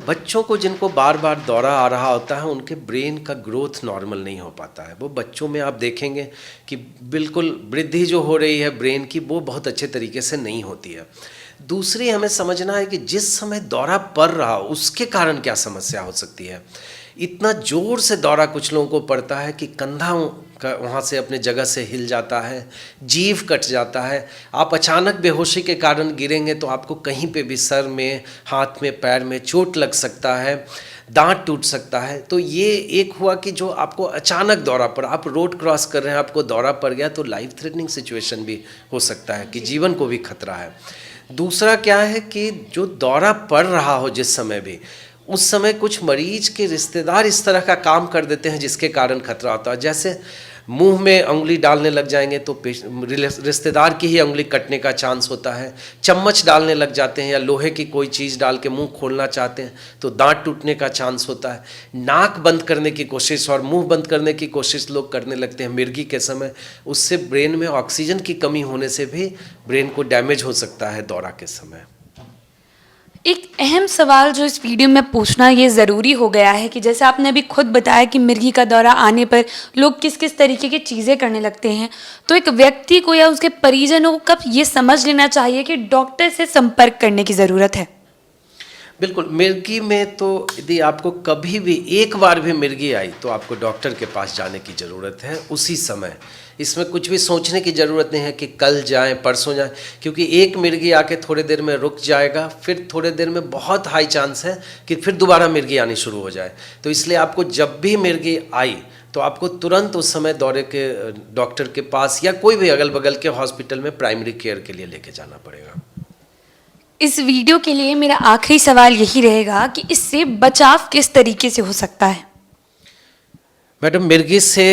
बच्चों को जिनको बार बार दौरा आ रहा होता है उनके ब्रेन का ग्रोथ नॉर्मल नहीं हो पाता है। वो बच्चों में आप देखेंगे कि बिल्कुल वृद्धि जो हो रही है ब्रेन की वो बहुत अच्छे तरीके से नहीं होती है। दूसरी हमें समझना है कि जिस समय दौरा पड़ रहा हो उसके कारण क्या समस्या हो सकती है। इतना ज़ोर से दौरा कुछ लोगों को पड़ता है कि कंधा का वहाँ से अपने जगह से हिल जाता है, जीभ कट जाता है। आप अचानक बेहोशी के कारण गिरेंगे तो आपको कहीं पे भी सर में, हाथ में, पैर में चोट लग सकता है, दांत टूट सकता है। तो ये एक हुआ कि जो आपको अचानक दौरा पड़ा, आप रोड क्रॉस कर रहे हैं, आपको दौरा पड़ गया तो लाइफ थ्रेटनिंग सिचुएशन भी हो सकता है कि जीवन को भी खतरा है। दूसरा क्या है कि जो दौरा पड़ रहा हो जिस समय भी, उस समय कुछ मरीज के रिश्तेदार इस तरह का काम कर देते हैं जिसके कारण खतरा होता है। जैसे मुंह में उंगली डालने लग जाएंगे तो रिश्तेदार की ही उंगली कटने का चांस होता है। चम्मच डालने लग जाते हैं या लोहे की कोई चीज़ डाल के मुंह खोलना चाहते हैं तो दांत टूटने का चांस होता है। नाक बंद करने की कोशिश और मुंह बंद करने की कोशिश लोग करने लगते हैं मिर्गी के समय, उससे ब्रेन में ऑक्सीजन की कमी होने से भी ब्रेन को डैमेज हो सकता है दौरा के समय। एक अहम सवाल जो इस वीडियो में पूछना ये ज़रूरी हो गया है कि जैसे आपने अभी खुद बताया कि मिर्गी का दौरा आने पर लोग किस किस तरीके की चीज़ें करने लगते हैं, तो एक व्यक्ति को या उसके परिजनों को कब ये समझ लेना चाहिए कि डॉक्टर से संपर्क करने की ज़रूरत है? बिल्कुल, मिर्गी में तो यदि आपको कभी भी एक बार भी मिर्गी आई तो आपको डॉक्टर के पास जाने की ज़रूरत है उसी समय। इसमें कुछ भी सोचने की ज़रूरत नहीं है कि कल जाएं, परसों जाएं, क्योंकि एक मिर्गी आके थोड़ी देर में रुक जाएगा, फिर थोड़ी देर में बहुत हाई चांस है कि फिर दोबारा मिर्गी आनी शुरू हो जाए। तो इसलिए आपको जब भी मिर्गी आई तो आपको तुरंत उस समय दौरे के डॉक्टर के पास या कोई भी अगल बगल के हॉस्पिटल में प्राइमरी केयर के लिए लेके जाना पड़ेगा। इस वीडियो के लिए मेरा आखिरी सवाल यही रहेगा कि इससे बचाव किस तरीके से हो सकता है? मैडम, मिर्गी से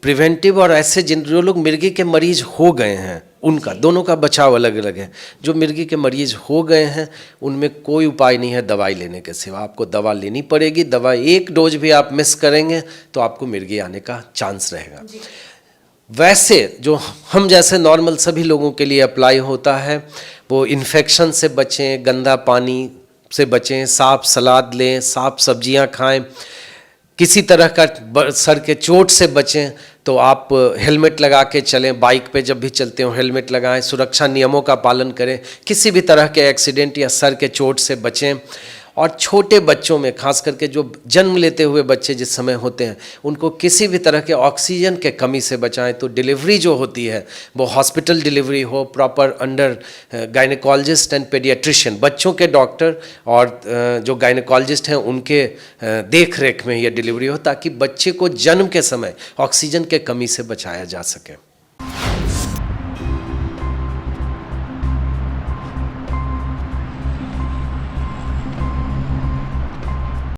प्रिवेंटिव और ऐसे जो लोग मिर्गी के मरीज हो गए हैं उनका दोनों का बचाव अलग अलग है। जो मिर्गी के मरीज हो गए हैं उनमें कोई उपाय नहीं है दवाई लेने के सिवा, आपको दवा लेनी पड़ेगी। दवा एक डोज भी आप मिस करेंगे तो आपको मिर्गी आने का चांस रहेगा। वैसे जो हम जैसे नॉर्मल सभी लोगों के लिए अप्लाई होता है वो इन्फेक्शन से बचें, गंदा पानी से बचें, साफ सलाद लें, साफ सब्जियां खाएं, किसी तरह का सर के चोट से बचें तो आप हेलमेट लगा के चलें, बाइक पे जब भी चलते हो हेलमेट लगाएं, सुरक्षा नियमों का पालन करें, किसी भी तरह के एक्सीडेंट या सर के चोट से बचें। और छोटे बच्चों में खास करके जो जन्म लेते हुए बच्चे जिस समय होते हैं उनको किसी भी तरह के ऑक्सीजन के कमी से बचाएं। तो डिलीवरी जो होती है वो हॉस्पिटल डिलीवरी हो, proper under gynaecologist and paediatrician, बच्चों के डॉक्टर और जो गायनेकोलॉजिस्ट हैं उनके देख रेख में यह डिलीवरी हो, ताकि बच्चे को जन्म के समय ऑक्सीजन के कमी से बचाया जा सके।